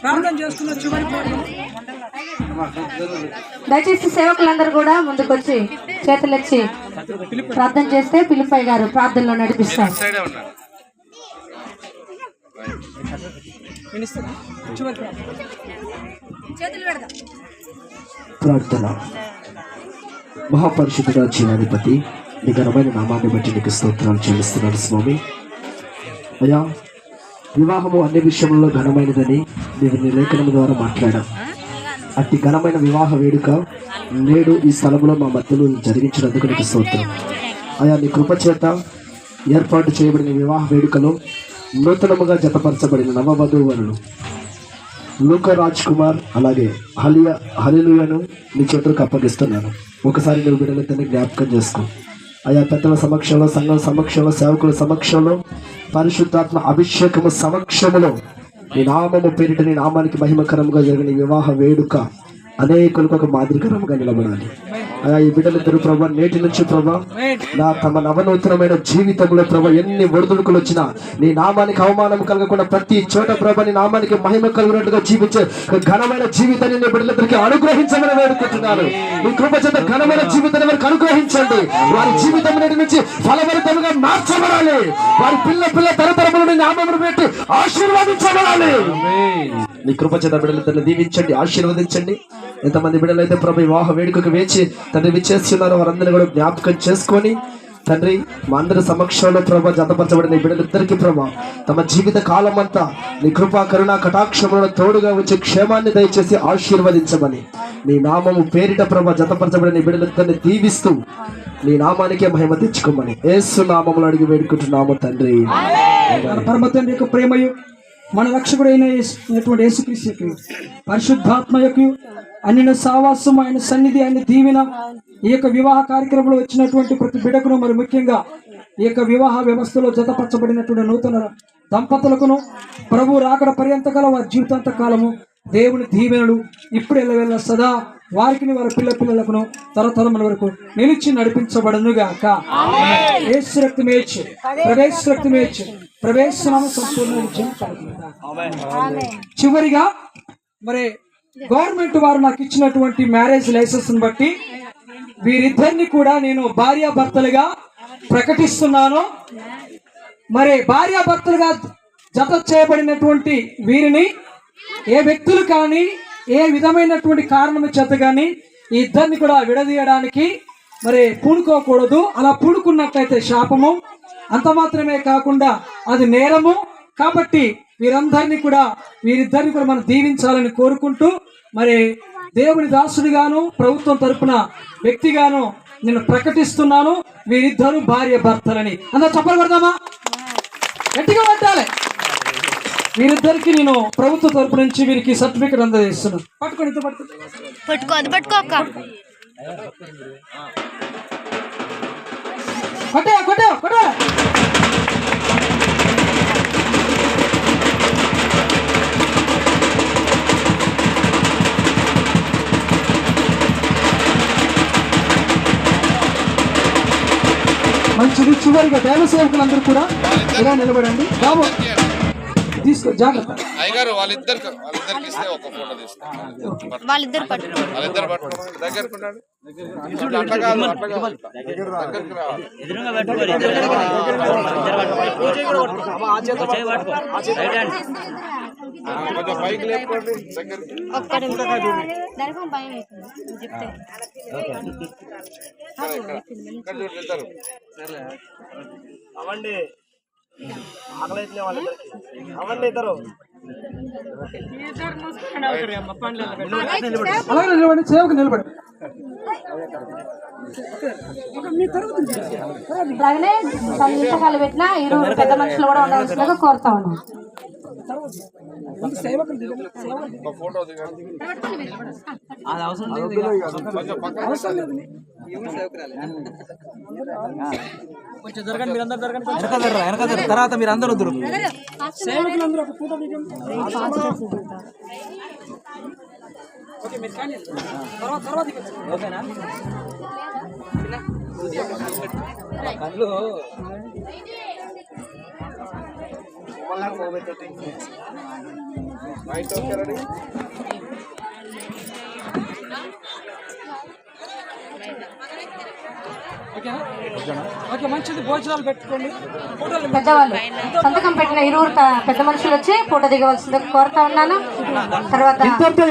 ప్రార్థన చేసుకున్న చివరి దయచేసి సేవకులందరూ కూడా ముందుకొచ్చి చేతులెచ్చి ప్రార్థన చేస్తే పిలిపై గారు ప్రార్థనలో నడిపిస్తారు. ప్రార్థన. మహాపరిశుద్ధుడా జీవాధిపతి, నీ ఘనమైన నామాన్ని బట్టి నీకు స్తోత్రాలు చెల్లిస్తున్నాను స్వామి. అయ్యా, వివాహము అన్ని విషయంలో ఘనమైనదని నీవు నీ లేఖనం ద్వారా మాట్లాడావు. అట్టి ఘనమైన వివాహ వేడుక నేడు ఈ స్థలంలో మా మధ్యలో జరిగించినందుకు నీకు స్తోత్రం. అయా, నీ కృపచేత ఏర్పాటు చేయబడిన వివాహ వేడుకలో నూతనముగా జతపరచబడిన నవవధూవరులు లూకా రాజ్ కుమార్ అలాగే హల్లెలూయాను నీ చేతులకు అప్పగిస్తున్నాను. ఒకసారి నువ్వు బిడ్డలందరినీ జ్ఞాపకం చేసుకో. ఆయా పెద్దల సమక్షంలో, సంఘం సమక్షంలో, సేవకుల సమక్షంలో, పరిశుద్ధాత్మ అభిషేకము సమక్షములో నీ నామము పేరిట నీ నామానికి మహిమకరంగా జరిగిన వివాహ వేడుక అనేకులకు ఒక మాదిరికరంగా నిలబడాలి. అయా, ఈ బిడ్డలిద్దరు ప్రభా నేటి నుంచి ప్రభా నా తమ నవనూతనమైన జీవితంలో ప్రభా ఎన్ని ఒడిదుడుకులు వచ్చినా నీ నామానికి అవమానం కలగకుండా ప్రతి చోట ప్రభా నీ నామానికి మహిమ కలిగినట్టుగా జీవించే ఘనమైన జీవితాన్ని నీ బిడ్డలిద్దరికి అనుగ్రహించమని వేడుకుంటున్నాను. నీ కృప చేత ఘనమైన జీవితాన్ని వారికి అనుగ్రహించండి. వారి జీవితం నేటి నుంచి ఫలభరితంగా మార్చబడాలి. వారి పిల్ల తరతరములను నామమును పెట్టి ఆశీర్వదించబడాలి. నీ కృప చేత బిడ్డలిద్దరిని దీవించండి, ఆశీర్వదించండి. ఎంతమంది బిడ్డలైతే ప్రభు వివాహ వేడుకకు వేచి తండ్రి విచ్చేస్తున్నారో వారందరినీ కూడా జ్ఞాపకం చేసుకొని తండ్రి మా అందరి సమక్షంలో ప్రభా జతపరచబడిన బిడ్డలిద్దరికీ ప్రభా తమ జీవిత కాలం అంతా నీ కృపా కరుణ కటాక్షములను తోడుగా వచ్చి క్షేమాన్ని దయచేసి ఆశీర్వదించమని నీ నామము పేరిట ప్రభా జతపరచబడిన బిడ్డలిద్దరిని దీవిస్తూ నీ నామానికే మహిమ తెచ్చుకోమని యేసు నామములో అడిగి వేడుకుంటున్నాము తండ్రి. పరమ తండ్రి యొక్క ప్రేమయు మన రక్షకుడైన యేసుక్రీస్తు పరిశుద్ధాత్మ యొక్క అన్నిన సావాసం, ఆయన సన్నిధి, ఆయన దీవెన ఈ యొక్క వివాహ కార్యక్రమంలో వచ్చినటువంటి ప్రతి బిడ్డకును, మరి ముఖ్యంగా ఈ యొక్క వివాహ వ్యవస్థలో జతపరచబడినటువంటి నూతన దంపతులకును ప్రభు రాకడ పర్యంతకాలం వారి జీవితాంత కాలము దేవుని దీవెనలు ఇప్పుడు ఎల్లవేళ సదా వారికి వారి పిల్లలకును తరతరముల వరకు నిలిచి నడిపించబడునుగాక. యేసు రక్తమేచ్చు ప్రవేశ రక్తమేచ్చు ప్రవేశనామ సంపూర్ణ. చివరిగా మరి గవర్నమెంట్ వారు నాకు ఇచ్చినటువంటి మ్యారేజ్ లైసెన్స్ బట్టి వీరిద్దరిని కూడా నేను భార్యాభర్తలుగా ప్రకటిస్తున్నాను. మరి భార్యాభర్తలుగా జత చేయబడినటువంటి వీరిని ఏ వ్యక్తులు కానీ ఏ విధమైనటువంటి కారణం చేత కానీ ఈ ఇద్దరిని కూడా విడదీయడానికి మరి పూనుకోకూడదు. అలా పూనుకున్నట్లయితే శాపము, అంత మాత్రమే కాకుండా అది నేరము. కాబట్టి వీరిద్దరిని కూడా మనం దీవించాలని కోరుకుంటూ మరి దేవుని దాసుడిగాను ప్రభుత్వం తరపున వ్యక్తిగాను నేను ప్రకటిస్తున్నాను, వీరిద్దరు భార్య భర్తలని. అందరూ చెప్పలు కొడదామా? గట్టిగా పట్టాలి. వీరిద్దరికి నేను ప్రభుత్వ తరపు నుంచి వీరికి సర్టిఫికెట్ అందజేస్తున్నాను. పట్టుకోండి, కొట్ట. మంచిది. చివరిగా దేవ సేవకులందరూ కూడా ఇలా నిలబడండి. బాబు తీసుకో, జాగ్రత్త. అవండి ఆకలైతే అవండి ఇద్దరు అలాగే నిలబడి, సేవకు నిలబడి. అలాగనే ఇంతకాలు పెట్టిన ఇరువురు పెద్ద మనుషులు కూడా ఉండవలసిందిగా కోరుతా ఉన్నాం. కొంచెం జరగండి, మీరందరూ జరగండి. వెనక తర్వాత మీరు అందరూ వద్దురు. సేవకులందరూ ఒక ఫోటో దిగండి. ఓకే, మీరు కానీ తర్వాత ఓకేనా? కళ్ళు ఒకళ్ళకి పోగొట్టి రైట్ ఓకే రెడీ ఓకే మంచిది భోజనాలు పెట్టుకోండి ఫోటోలు పెద్దవాళ్ళు సంతకం పెట్టిన ఇరువురు పెద్ద మనుషులు వచ్చి ఫోటో దిగవలసిందిగా కోరుతా ఉన్నాను. తర్వాత